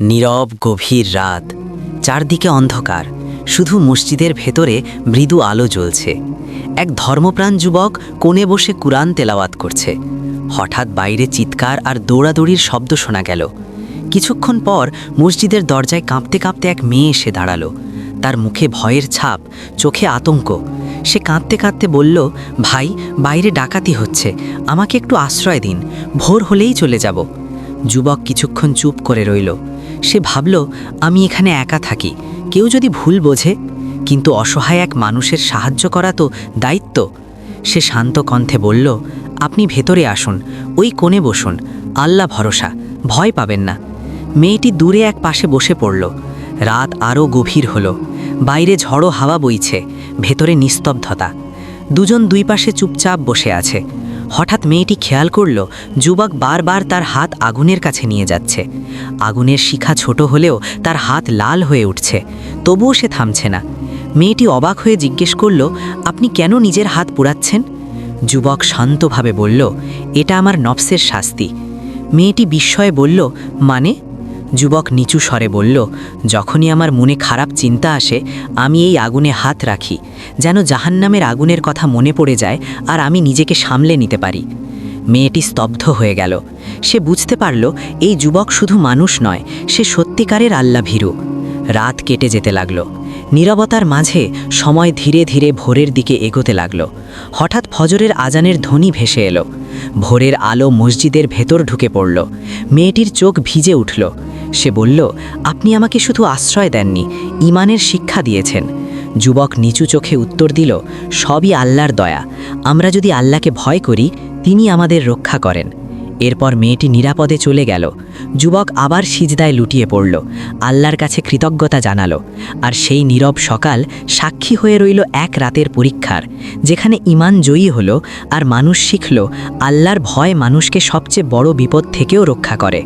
নীরব গভীর রাত, চারদিকে অন্ধকার, শুধু মসজিদের ভেতরে মৃদু আলো জ্বলছে। এক ধর্মপ্রাণ যুবক কোণে বসে কুরআন তেলাওয়াত করছে। হঠাৎ বাইরে চিৎকার আর দৌড়াদৌড়ির শব্দ শোনা গেল। কিছুক্ষণ পর মসজিদের দরজায় কাঁপতে কাঁপতে এক মেয়ে এসে দাঁড়ালো। তার মুখে ভয়ের ছাপ, চোখে আতঙ্ক। সে কাঁদতে কাঁদতে বলল, ভাই, বাইরে ডাকাতি হচ্ছে, আমাকে একটু আশ্রয় দিন, ভোর হলেই চলে যাব। যুবক কিছুক্ষণ চুপ করে রইল। সে ভাবল, আমি এখানে একা থাকি, কেউ যদি ভুল বোঝে, কিন্তু অসহায় এক মানুষের সাহায্য করা তো দায়িত্ব। সে শান্ত কণ্ঠে বলল, আপনি ভেতরে আসুন, ওই কোণে বসুন, আল্লাহ ভরসা, ভয় পাবেন না। মেয়েটি দূরে এক পাশে বসে পড়ল। রাত আরও গভীর হলো। বাইরে ঝড়ো হাওয়া বইছে, ভেতরে নিস্তব্ধতা। দুজন দুই পাশে চুপচাপ বসে আছে। হঠাৎ মেয়েটি খেয়াল করল, যুবক বারবার তার হাত আগুনের কাছে নিয়ে যাচ্ছে। আগুনের শিখা ছোট হলেও তার হাত লাল হয়ে উঠছে, তবুও সে থামছে না। মেয়েটি অবাক হয়ে জিজ্ঞেস করল, আপনি কেন নিজের হাত পোড়াচ্ছেন? যুবক শান্তভাবে বলল, এটা আমার নফসের শাস্তি। মেয়েটি বিস্ময়ে বলল, মানে? যুবক নিচু স্বরে বলল, যখনই আমার মনে খারাপ চিন্তা আসে, আমি এই আগুনে হাত রাখি, যেন জাহান্নামের আগুনের কথা মনে পড়ে যায় আর আমি নিজেকে সামলে নিতে পারি। মেয়েটি স্তব্ধ হয়ে গেল। সে বুঝতে পারল, এই যুবক শুধু মানুষ নয়, সে সত্যিকারের আল্লাহ ভীরু। রাত কেটে যেতে লাগল। নীরবতার মাঝে সময় ধীরে ধীরে ভোরের দিকে এগোতে লাগল। হঠাৎ ফজরের আজানের ধ্বনি ভেসে এলো। ভোরের আলো মসজিদের ভেতর ঢুকে পড়ল। মেয়েটির চোখ ভিজে উঠল। সে বলল, আপনি আমাকে শুধু আশ্রয় দেননি, ঈমানের শিক্ষা দিয়েছেন। যুবক নিচু চোখে উত্তর দিল, সবই আল্লাহর দয়া। আমরা যদি আল্লাহকে ভয় করি, তিনি আমাদের রক্ষা করেন। এরপর মেয়েটি নিরাপদে চলে গেল। যুবক আবার সিজদায় লুটিয়ে পড়ল, আল্লাহর কাছে কৃতজ্ঞতা জানালো। আর সেই নীরব সকাল সাক্ষী হয়ে রইল এক রাতের পরীক্ষার, যেখানে ঈমান জয়ী হলো আর মানুষ শিখল, আল্লাহর ভয় মানুষকে সবচেয়ে বড় বিপদ থেকেও রক্ষা করে।